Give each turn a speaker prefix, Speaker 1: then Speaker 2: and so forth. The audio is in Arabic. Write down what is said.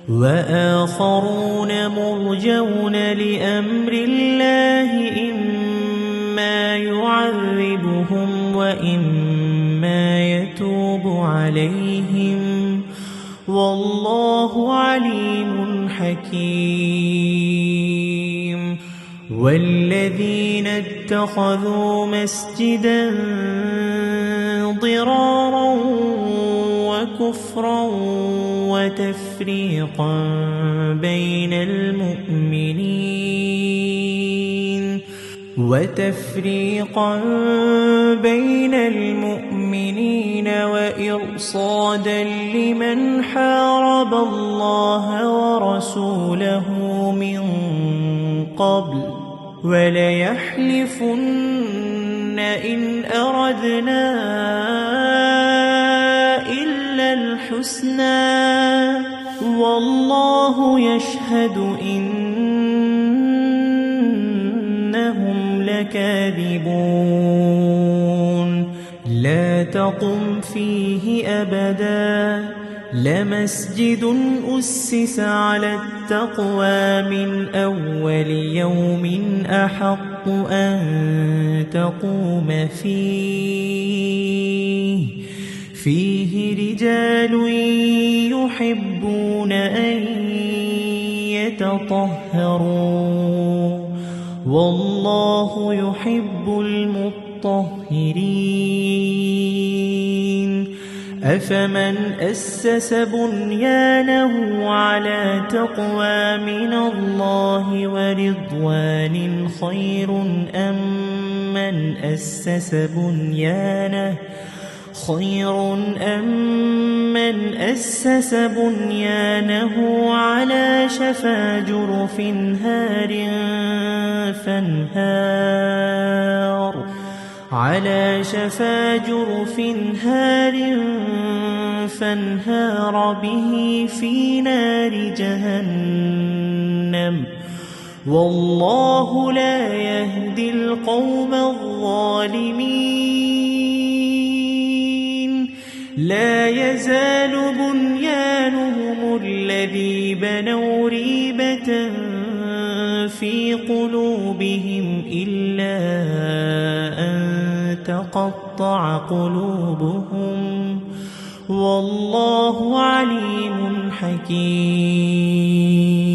Speaker 1: وآخرون مرجون لأمر الله إما يعذبهم وإما يتوب عليهم والله عليم حكيم. والذين اتخذوا مسجدا ضرارا وكفرا وتفريقا بين المؤمنين وإرصادا لمن حارب الله ورسوله من قبل وليحلفن إن أردنا إلا الحسنى والله يشهد إنهم لكاذبون. لا تقم فيه أبدا لمسجد أسس على التقوى من أول يوم أحق أن تقوم فيه رجال يحبون أن يتطهروا والله يحب المطهرين. أفمن أسس بنيانه على تقوى من الله ورضوان خير أم من أسس بنيانه على شفا جرف هار فانهار به في نار جهنم والله لا يهدي القوم الظالمين. لا يزال بنيانهم الذي بنوا ريبة في قلوبهم إلا أن تقطع قلوبهم والله عليم حكيم.